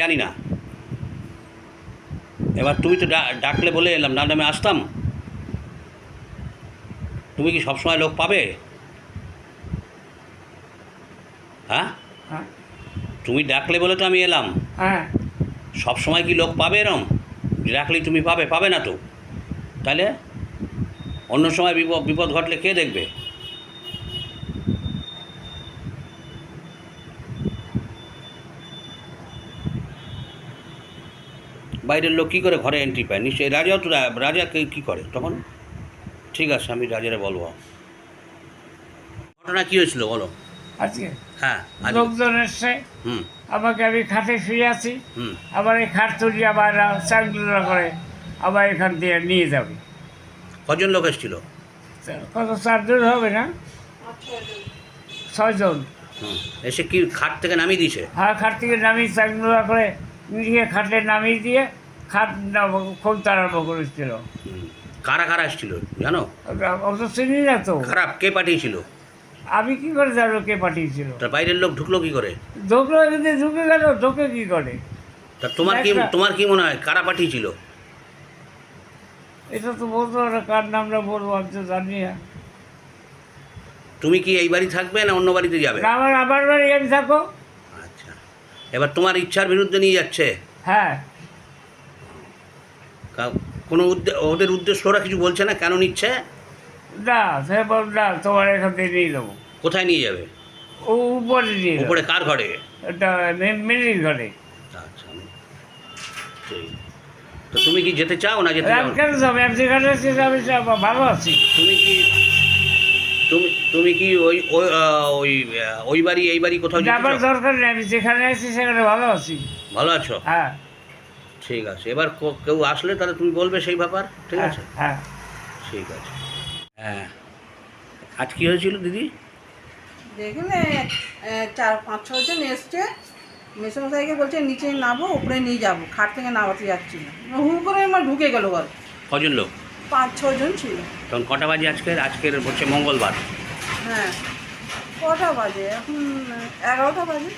জানি না, এবার তুমি তো ডাকলে বলে এলাম, নাহলে আমি আসতাম। তুমি কি সবসময় লোক পাবে? হ্যাঁ, তুমি ডাকলে বলে তো আমি এলাম। হ্যাঁ, সব সময় কি লোক পাবে এরম? ডাকলেই তুমি পাবে না তো। তাহলে অন্য সময় বিপদ ঘটলে কে দেখবে? বাইরের লোক কী করে ঘরে এন্ট্রি পায়? নিশ্চয়ই রাজাও তো, রাজা কী করে তখন? ঠিক আছে, আমি রাজারে বলবো। ঘটনা কী হয়েছিল বলো আজকে হ্যাঁ। লোকজন এসছে, হুম আমাকে আমি খাটে শুয়ে আছি, হুম আবার এই খাট তুলি আবার চাংগুলো করে আবার এখান দিয়ে নিয়ে যাবে। কজন লোক এসেছিল? কত 4 জন হবে না, 6 জন। এসে কি খাট থেকে নামিয়ে দিয়েছে? হ্যাঁ, খাট থেকে নামিয়ে চাংগুলো করে নিয়ে খাটে নামিয়ে দিয়ে খাট খুলতে আরম্ভ করেছিল। কারা কারা এসেছিল জানো? অত চিনি না তো। খারাপ কে পাঠিয়েছিল? আমি কি করে জানবো কে পাঠিয়েছিল? তার বাইরের লোক ঢুকলো কি করে? ঢুকলো, যদি ঢুকে গেল, ঢুকে কি করে? তা তোমার কি মনে হয় কারা পাঠিয়েছিল? এটা তো বলতে পারো, কার নামটা বলবো আমি তো জানি না। তুমি কি এই বাড়ি থাকবে না অন্য বাড়িতে যাবে? আমার বাড়ি আমি থাকো। আচ্ছা, এবার তোমার ইচ্ছার বিরুদ্ধে নিয়ে যাচ্ছে? হ্যাঁ, কোনো ওদের উদ্দেশ্য ওরা কিছু বলছে না কেন নিচ্ছে? না সে বল না, তোমার এখান থেকে নিয়ে যাবো। কোথায় নিয়ে যাবে? ও উপরে নিয়ে যাবো। উপরে কার ঘরে? এটা মিলির ঘরে। আচ্ছা, ঠিক। তো তুমি কি যেতে চাও না যেতে চাও? আমি কেন যাবো? আমি যেখানে আছি আমি ভালো আছি। তুমি কি ওই বাড়ি এই বাড়ি কোথাও যেতে যাবার চাও? দরকার নেই, আমি যেখানে আছি সেখানে ভালো আছি। ভালো আছো? হ্যাঁ, ঠিক আছে, এবার কেউ আসলে তাহলে তুমি বলবে সেই ব্যাপার, ঠিক আছে? হ্যাঁ, ঠিক আছে। হ্যাঁ, আজ কী হয়েছিল দিদি? দেখলে 4-5-6 জন এসছে, মেসমশাইকে বলছে নিচে নামো, উপরে নিয়ে যাবো, খাট থেকে নামাতে যাচ্ছি না, হু করে আমার ঢুকে গেল ঘর। কজন লোক? 5-6 জন ছিল। তখন কটা বাজে আজকের হচ্ছে মঙ্গলবার? হ্যাঁ, কটা বাজে এখন? 11টা বাজে।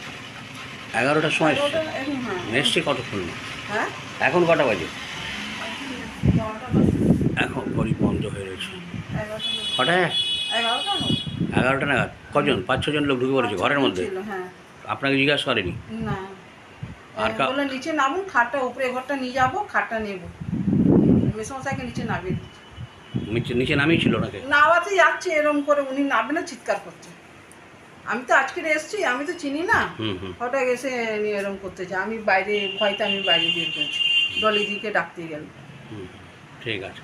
11টার সময় এসছে? এখন হ্যাঁ। এসছে কতক্ষণ? হ্যাঁ, এখন কটা বাজে? 12টা বাজে। এখন ঘড়ি বন্ধ হয়ে রয়েছে। 11টা কটায়? 11টা না, 11টা নাগাদ। কজন? 5-6 জন লোক ঢুকে পড়েছে ঘরের মধ্যে? ছিল। হ্যাঁ, আপনাকে জিজ্ঞাসা করেনি? না, আর বললো নিচে নামুন, খাটটা উপরে ঘরটা নিয়ে যাবো, খাটটা নেবো। মেসমশাইকে নিচে নামিয়ে দিচ্ছে। নিচে নামিয়েছিল ওনাকে? নামাতে যাচ্ছে এরকম করে, উনি নামবে না, চিৎকার করছে। আমি তো আজকে এসেছি, আমি তো চিনি না, হঠাৎ এসে এরকম করতেছে। আমি বাইরে ভয়তে আমি বাইরে বের করেছি, ডলিদিকে ডাকতে গেল। ঠিক আছে।